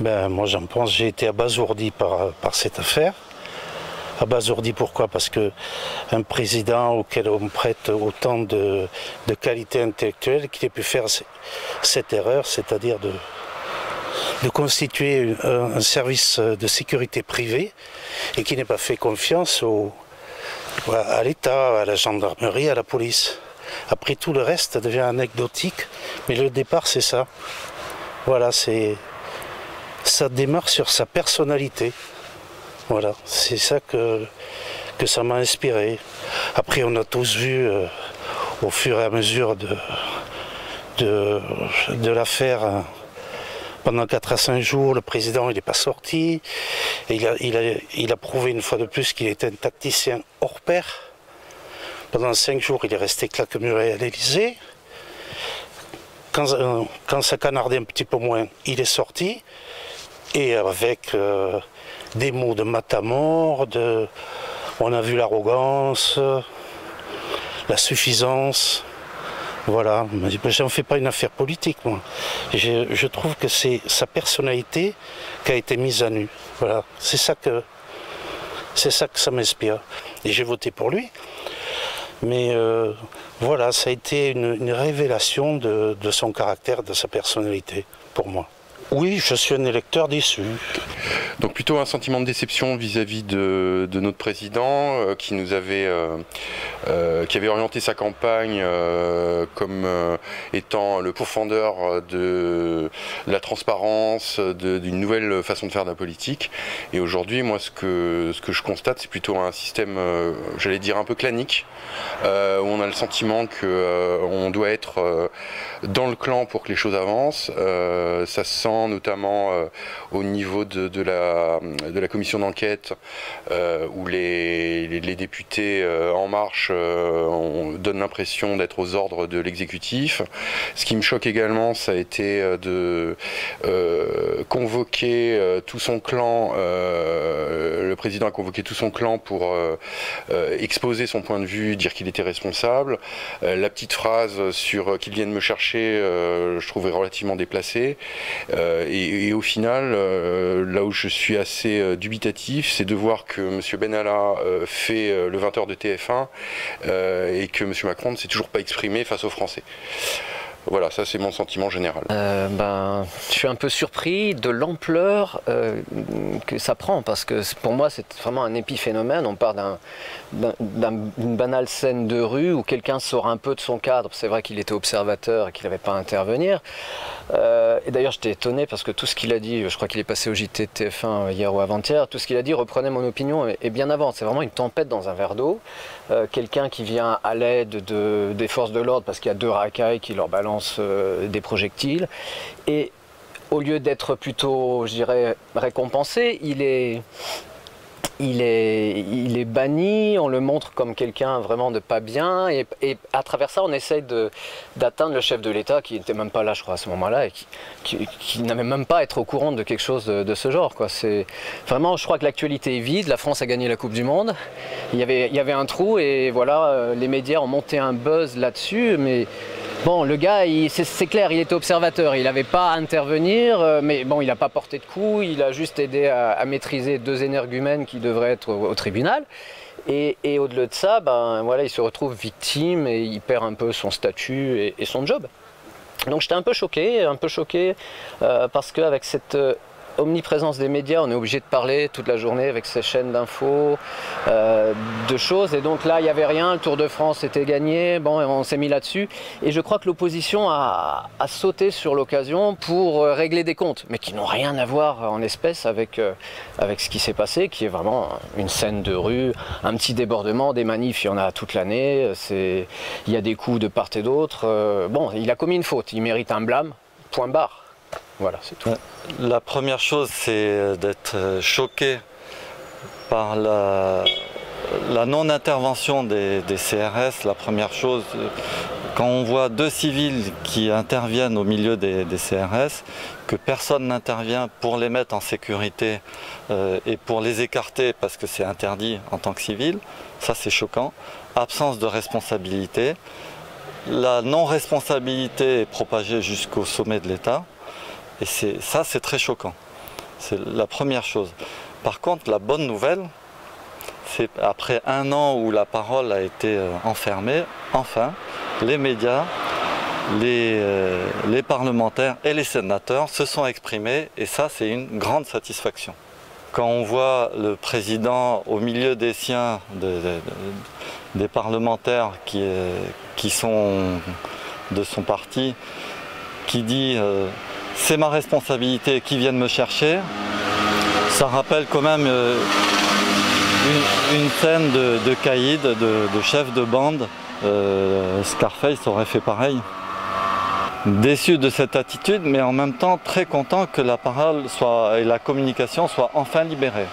Ben, moi j'en pense, j'ai été abasourdi par cette affaire. Abasourdi pourquoi? Parce qu'un président auquel on prête autant de qualité intellectuelle, qu'il ait pu faire cette erreur, c'est-à-dire de constituer un service de sécurité privée et qui n'ait pas fait confiance à l'État, à la gendarmerie, à la police. Après tout le reste devient anecdotique, mais le départ c'est ça. Voilà, ça démarre sur sa personnalité. Voilà, c'est ça que ça m'a inspiré. Après on a tous vu au fur et à mesure de l'affaire, pendant 4 à 5 jours, le président il n'est pas sorti. Et il a prouvé une fois de plus qu'il était un tacticien hors pair. Pendant 5 jours, il est resté claquemuré à l'Élysée. Quand ça canardait un petit peu moins, il est sorti. Et avec des mots de matamore, on a vu l'arrogance, la suffisance. Voilà, j'en fais pas une affaire politique, moi. Je trouve que c'est sa personnalité qui a été mise à nu. Voilà, c'est ça que ça m'inspire. Et j'ai voté pour lui. Mais voilà, ça a été une révélation de son caractère, de sa personnalité, pour moi. Oui, je suis un électeur déçu. Donc plutôt un sentiment de déception vis-à-vis de notre président qui avait orienté sa campagne comme étant le pourfendeur de la transparence, d'une nouvelle façon de faire de la politique. Et aujourd'hui, moi, ce que je constate, c'est plutôt un système, j'allais dire, un peu clanique, où on a le sentiment qu'on doit être dans le clan pour que les choses avancent. Ça se sent notamment au niveau de la commission d'enquête où les députés En Marche donnent l'impression d'être aux ordres de l'exécutif. Ce qui me choque également, ça a été de convoquer tout son clan. Le président a convoqué tout son clan pour exposer son point de vue, dire qu'il était responsable. La petite phrase sur qu'il vienne me chercher, je trouvais relativement déplacée. Et au final, là où je suis assez dubitatif, c'est de voir que M. Benalla fait le 20h de TF1 et que M. Macron ne s'est toujours pas exprimé face aux Français. Voilà, ça c'est mon sentiment général. Je suis un peu surpris de l'ampleur que ça prend, parce que pour moi c'est vraiment un épiphénomène. On part d'une banale scène de rue où quelqu'un sort un peu de son cadre. C'est vrai qu'il était observateur et qu'il n'avait pas à intervenir. Et d'ailleurs j'étais étonné parce que tout ce qu'il a dit, je crois qu'il est passé au JT de TF1 hier ou avant-hier, tout ce qu'il a dit reprenait mon opinion et bien avant. C'est vraiment une tempête dans un verre d'eau. Quelqu'un qui vient à l'aide des forces de l'ordre parce qu'il y a 2 racailles qui leur balancent des projectiles, et au lieu d'être plutôt, je dirais, récompensé, il est banni, on le montre comme quelqu'un vraiment de pas bien, et à travers ça on essaye d'atteindre le chef de l'État qui n'était même pas là, je crois, à ce moment-là, et qui n'avait même pas à être au courant de quelque chose de ce genre, quoi. C'est vraiment, je crois que l'actualité est vide. La France a gagné la Coupe du Monde, il y avait un trou, et voilà, les médias ont monté un buzz là-dessus, mais bon, le gars, c'est clair, il était observateur, il n'avait pas à intervenir, mais bon, il n'a pas porté de coups, il a juste aidé à maîtriser 2 énergumènes qui devraient être au tribunal. Et au-delà de ça, voilà, il se retrouve victime et il perd un peu son statut et son job. Donc j'étais un peu choqué parce qu'avec cette omniprésence des médias, on est obligé de parler toute la journée avec ces chaînes d'infos, de choses, et donc là il n'y avait rien, le Tour de France était gagné, bon, on s'est mis là-dessus, et je crois que l'opposition a sauté sur l'occasion pour régler des comptes, mais qui n'ont rien à voir en espèces avec ce qui s'est passé, qui est vraiment une scène de rue, un petit débordement, des manifs, il y en a toute l'année, il y a des coups de part et d'autre, bon, il a commis une faute, il mérite un blâme, point barre. Voilà, c'est tout. La première chose, c'est d'être choqué par la non-intervention des CRS. La première chose, quand on voit 2 civils qui interviennent au milieu des CRS, que personne n'intervient pour les mettre en sécurité et pour les écarter parce que c'est interdit en tant que civil, ça c'est choquant. Absence de responsabilité. La non-responsabilité est propagée jusqu'au sommet de l'État. Et ça, c'est très choquant. C'est la première chose. Par contre, la bonne nouvelle, c'est après un an où la parole a été enfermée, enfin, les médias, les parlementaires et les sénateurs se sont exprimés et ça, c'est une grande satisfaction. Quand on voit le président au milieu des siens, des parlementaires qui sont de son parti, qui dit c'est ma responsabilité, qui viennent me chercher, ça rappelle quand même une scène de caïd, de chef de bande. Scarface aurait fait pareil. Déçu de cette attitude, mais en même temps très content que la parole et la communication soient enfin libérées.